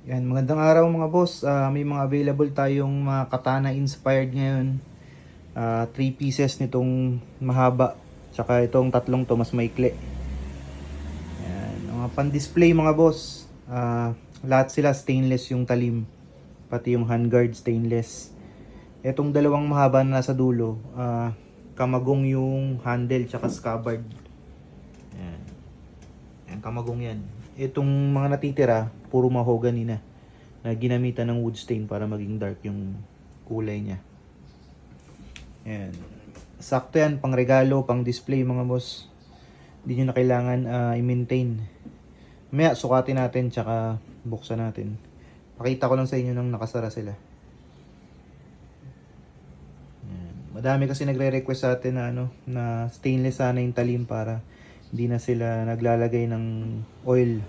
Yan, magandang araw mga boss. May mga available tayong mga katana inspired ngayon. 3 pieces nitong mahaba. Tsaka itong tatlong to mas maikli. Yan, mga pan-display mga boss. Lahat sila stainless yung talim. Pati yung handguard stainless. Itong dalawang mahaba na nasa dulo, kamagong yung handle tsaka scabbard. Yan. Yan, kamagong yan. Itong mga natitira, puro mahogany na ginamitan ng wood stain para maging dark yung kulay niya. Yan. Sakto yan, pang regalo, pang display mga boss. Hindi nyo na kailangan i-maintain. Maya, sukatin natin tsaka buksan natin. Pakita ko lang sa inyo nang nakasara sila. Yan. Madami kasi nagre-request sa atin na, na stainless sana yung talim para hindi na sila naglalagay ng oil.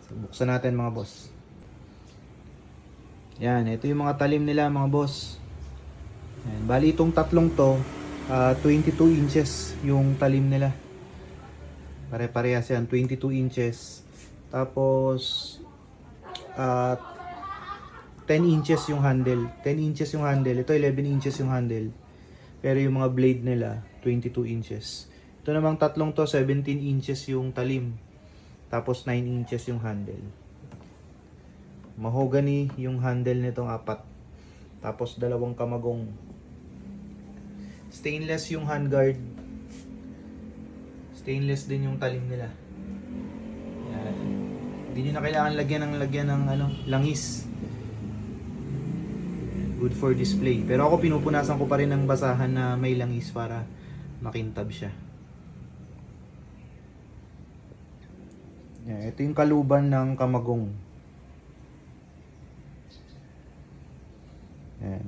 So, buksan natin mga boss. Yan, ito yung mga talim nila mga boss. Yan, bali itong tatlong to, 22 inches yung talim nila. Pare-parehas yan, 22 inches. Tapos 10 inches yung handle. 10 inches yung handle. Ito 11 inches yung handle. Pero yung mga blade nila, 22 inches. Ito namang tatlong to, 17 inches yung talim. Tapos 9 inches yung handle. Mahogany yung handle nitong apat. Tapos dalawang kamagong. Stainless yung handguard. Stainless din yung talim nila. Yan. Hindi nyo na kailangan lagyan ng langis. Good for display. Pero ako pinupunasan ko pa rin ng basahan na may langis para makintab siya. Yan, ito yung kaluban ng kamagong. Yan.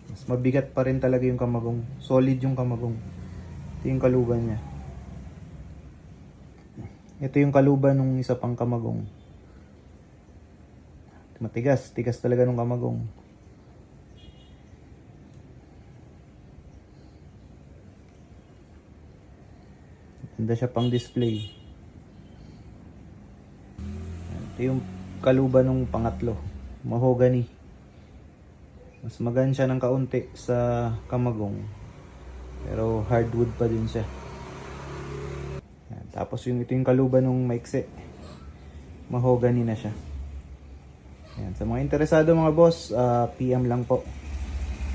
Mas mabigat pa rin talaga yung kamagong. Solid yung kamagong. Ito yung kaluban niya. Ito yung kaluban ng isa pang kamagong. Matigas. Tigas talaga ng kamagong. Ganda siya pang display. Ito yung kaluban ng pangatlo. Mahogany. Mas magaan siya ng kaunti sa kamagong. Pero hardwood pa din siya. Yan. Tapos ito yung kaluban ng maikse. Mahogany na siya. Yan. Sa mga interesado mga boss, PM lang po.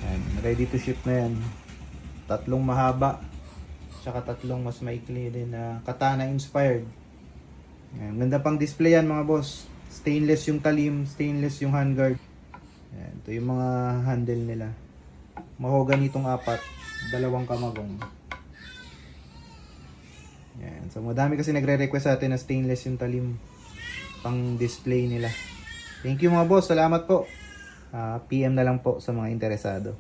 Yan. Ready to ship na yan. Tatlong mahaba. Tsaka tatlong mas maikli din na katana inspired. Yan. Ganda pang display yan mga boss. Stainless yung talim, stainless yung handguard. Yan. Ito yung mga handle nila. Mahogany itong apat. Dalawang kamagong. Yan. So madami kasi nagre-request sa atin na stainless yung talim. Pang display nila. Thank you mga boss. Salamat po. PM na lang po sa mga interesado.